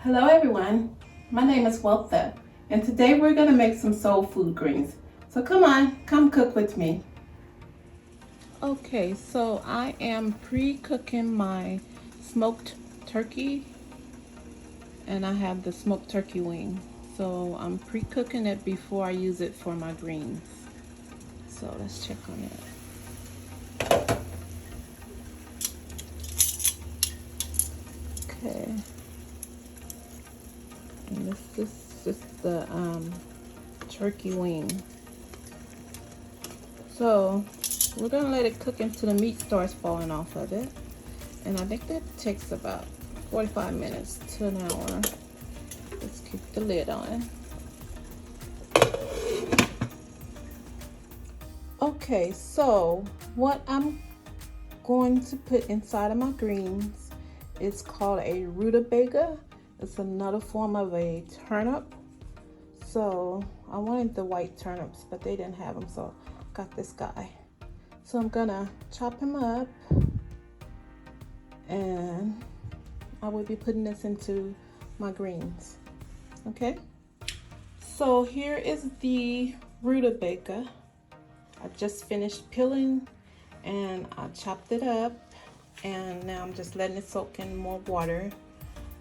Hello everyone, my name is Weltha, and today we're going to make some soul food greens. So come on, come cook with me. Okay, so I am pre-cooking my smoked turkey, and I have the smoked turkey wing. So I'm pre-cooking it before I use it for my greens. So let's check on it. Okay. And this is just the turkey wing. So we're gonna let it cook until the meat starts falling off of it. And I think that takes about 45 minutes to an hour. Let's keep the lid on. Okay, so what I'm going to put inside of my greens is called a rutabaga. It's another form of a turnip. So I wanted the white turnips, but they didn't have them, so I got this guy. So I'm gonna chop him up, and I will be putting this into my greens. Okay, so here is the rutabaga. I just finished peeling and I chopped it up, and now I'm just letting it soak in more water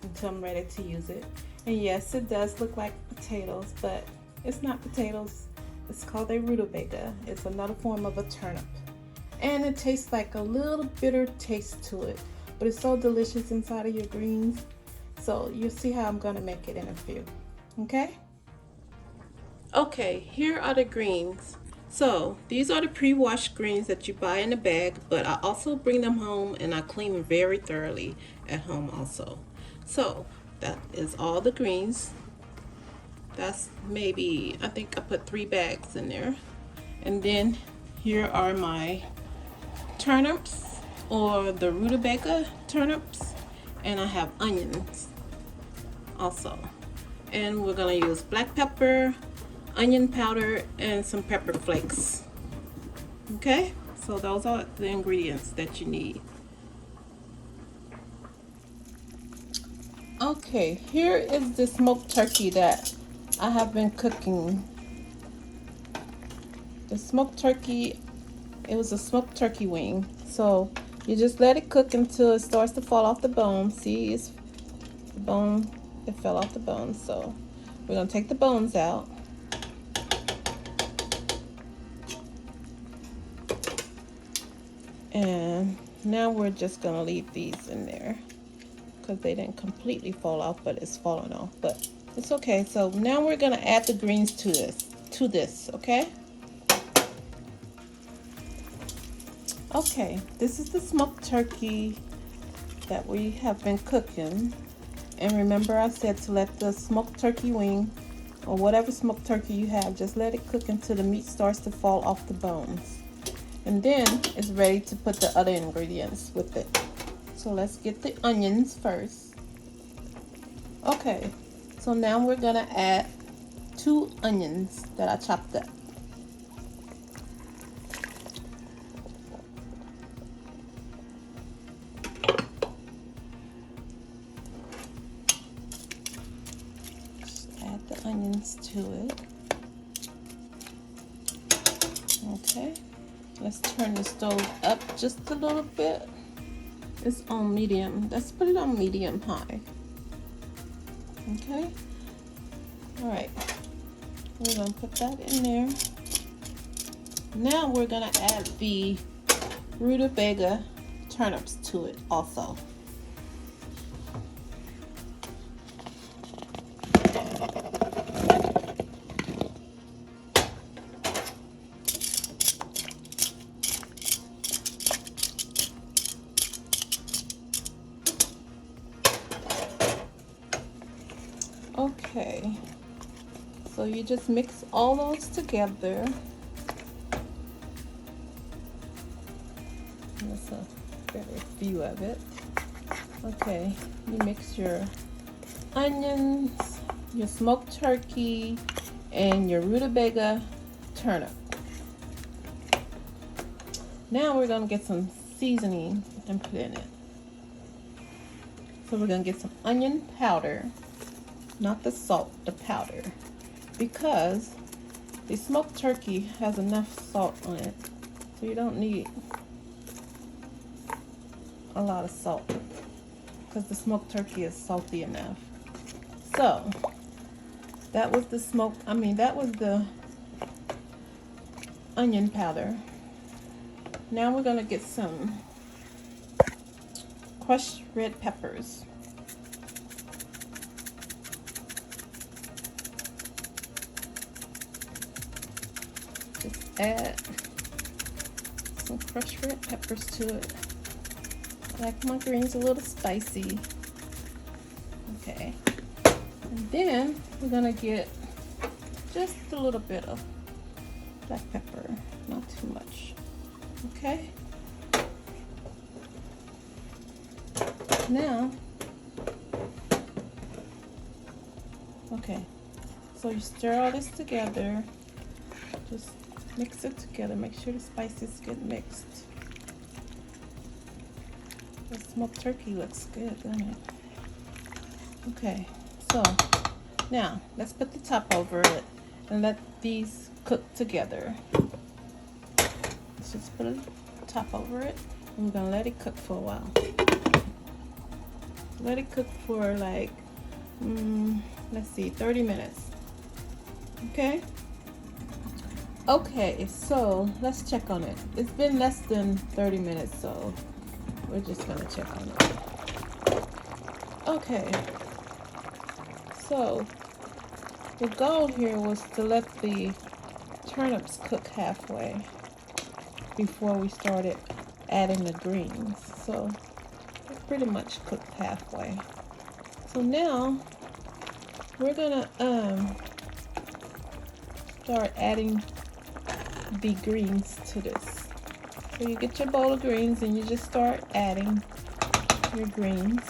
until I'm ready to use it. And yes, it does look like potatoes, but it's not potatoes. It's called a rutabaga. It's another form of a turnip, and it tastes like a little bitter taste to it, but it's so delicious inside of your greens. So you'll see how I'm gonna make it in a few. Okay, here are the greens. So these are the pre-washed greens that you buy in a bag, but I also bring them home and I clean them very thoroughly at home also. So that is all the greens. That's maybe, I think I put 3 bags in there. And then here are my turnips, or the rutabaga turnips, and I have onions also. And we're gonna use black pepper, onion powder, and some pepper flakes. Okay, so those are the ingredients that you need. Okay, here is the smoked turkey that I have been cooking. The smoked turkey, it was a smoked turkey wing. So you just let it cook until it starts to fall off the bone. See, it's the bone, it fell off the bone. So we're gonna take the bones out. And now we're just gonna leave these in there because they didn't completely fall off, but it's falling off, but it's okay. So now we're gonna add the greens to this, okay? Okay, this is the smoked turkey that we have been cooking. And remember, I said to let the smoked turkey wing, or whatever smoked turkey you have, just let it cook until the meat starts to fall off the bones. And then it's ready to put the other ingredients with it. So let's get the onions first. Okay, so now we're gonna add 2 onions that I chopped up. Just add the onions to it. Okay. Let's turn the stove up just a little bit. It's on medium. Let's put it on medium high. Okay. All right. We're gonna put that in there. Now we're gonna add the rutabaga turnips to it also. Okay, so you just mix all those together. That's a very few of it. Okay, you mix your onions, your smoked turkey, and your rutabaga turnip. Now we're gonna get some seasoning and put in it. So we're gonna get some onion powder. not the salt, the powder, because the smoked turkey has enough salt on it, so you don't need a lot of salt because the smoked turkey is salty enough. So that was the that was the onion powder. Now we're gonna get some crushed red peppers. Just add some crushed red peppers to it. I like my greens a little spicy. Okay. And then we're gonna get just a little bit of black pepper, not too much. Okay. Now, okay, so you stir all this together. Just mix it together. Make sure the spices get mixed. The smoked turkey looks good, doesn't it? Okay, so now let's put the top over it and let these cook together. Let's just put a top over it and we're gonna let it cook for a while. Let it cook for like, let's see, 30 minutes. Okay? Okay, so let's check on it. It's been less than 30 minutes, so we're just gonna check on it. Okay. So the goal here was to let the turnips cook halfway before we started adding the greens. So they're pretty much cooked halfway. So now we're gonna start adding the greens to this. So you get your bowl of greens and you just start adding your greens.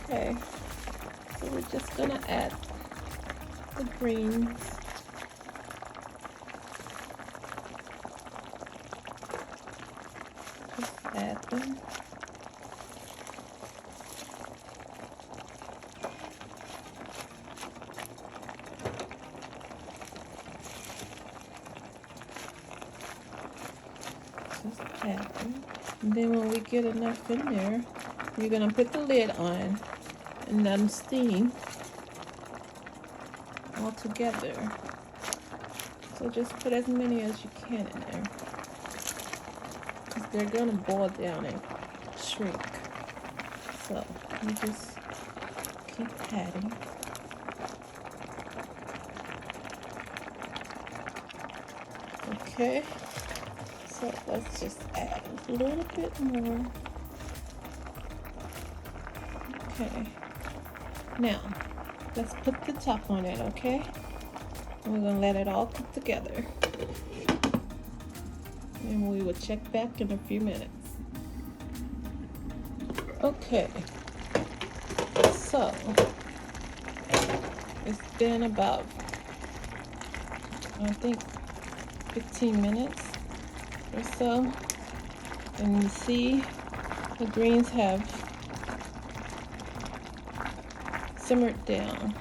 Okay, so we're just gonna add the greens. Just add them. Just add them. And then when we get enough in there, you're gonna put the lid on and let them steam all together. So just put as many as you can in there, because they're gonna boil down and shrink. So you just keep adding. Okay, so let's just add a little bit more. Okay, now let's put the top on it, okay? And we're gonna let it all cook together. And we will check back in a few minutes. Okay, so it's been about, I think, 15 minutes or so. And you see the greens have simmered down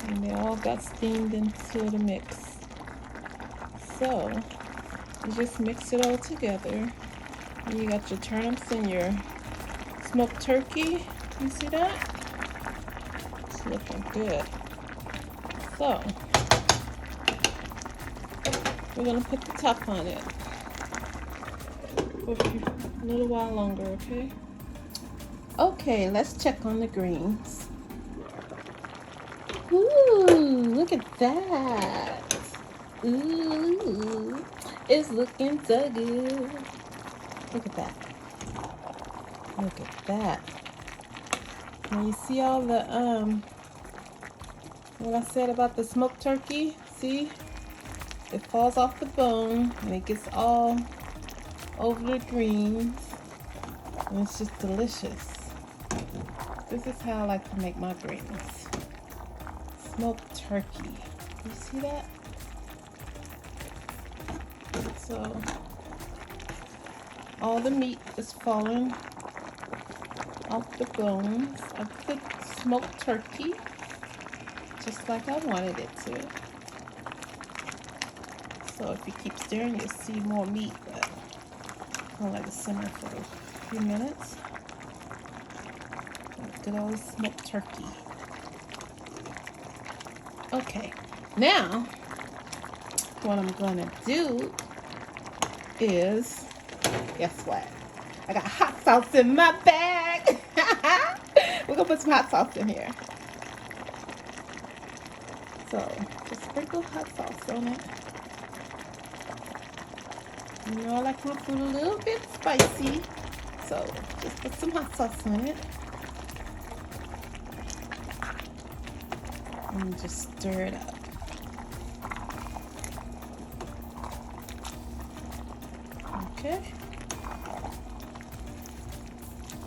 and they all got steamed into the mix. So you just mix it all together and you got your turnips and your smoked turkey. You see that? It's looking good. So we're gonna put the top on it for a little while longer, okay? Okay, let's check on the greens. Ooh, look at that. Ooh, it's looking so good. Look at that. Look at that. Now you see all the, what I said about the smoked turkey? See? It falls off the bone and it gets all over the greens. And it's just delicious. This is how I like to make my greens. Smoked turkey. You see that? So all the meat is falling off the bones of the smoked turkey, just like I wanted it to. So if you keep stirring, you'll see more meat, but I'll let it simmer for a few minutes. Good old smoked turkey. Okay, now what I'm gonna do is, guess what? I got hot sauce in my bag. We're gonna put some hot sauce in here. So just sprinkle hot sauce on it. You know I like my food a little bit spicy, so just put some hot sauce on it. And just stir it up. Okay.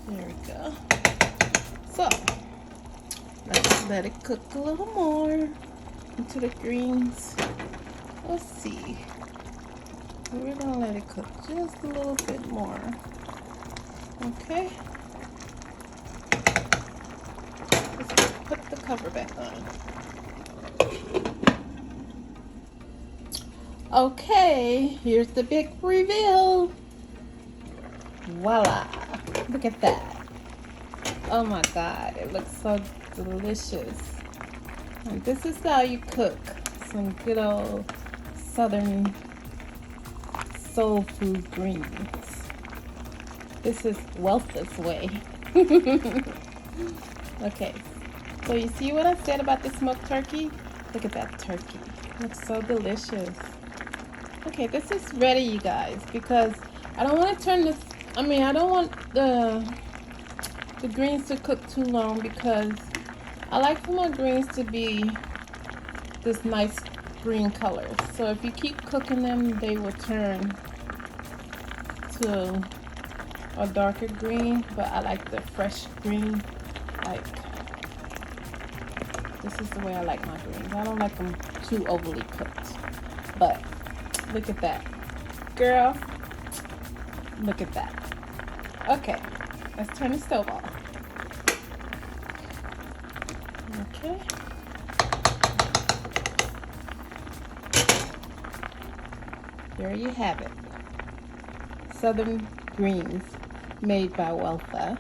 There we go. So, let's let it cook a little more into the greens. Let's see. We're gonna let it cook just a little bit more. Okay. Let's put the cover back on. Okay, here's the big reveal. Voila! Look at that. Oh my God, it looks so delicious. And this is how you cook some good old southern soul food greens. This is Weltha's way. Okay, so you see what I said about the smoked turkey? Look at that turkey. It looks so delicious. Okay, this is ready, you guys, because I don't want to turn this, I don't want the greens to cook too long, because I like for my greens to be this nice green color. So if you keep cooking them, they will turn to a darker green, but I like the fresh green. Like, this is the way I like my greens. I don't like them too overly cooked. But look at that. Girl, look at that. Okay, let's turn the stove off. Okay. There you have it. Southern greens made by Weltha.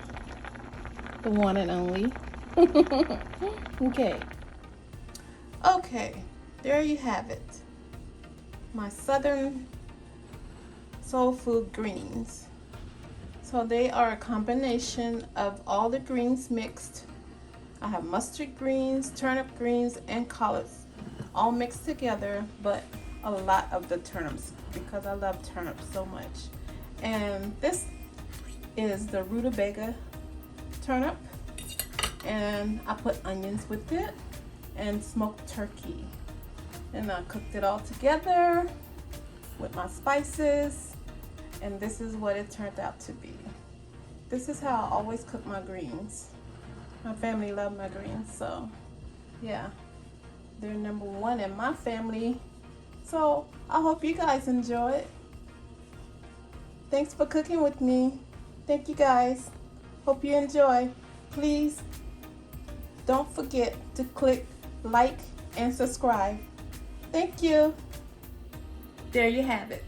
The one and only. Okay. Okay, there you have it. My southern soul food greens. So they are a combination of all the greens mixed. I have mustard greens, turnip greens, and collards all mixed together, but a lot of the turnips because I love turnips so much. And this is the rutabaga turnip, and I put onions with it and smoked turkey. And I cooked it all together with my spices, and this is what it turned out to be. This is how I always cook my greens. My family love my greens, so yeah, they're number one in my family. So I hope you guys enjoy it. Thanks for cooking with me. Thank you guys. Hope you enjoy. Please don't forget to click like and subscribe. Thank you. There you have it.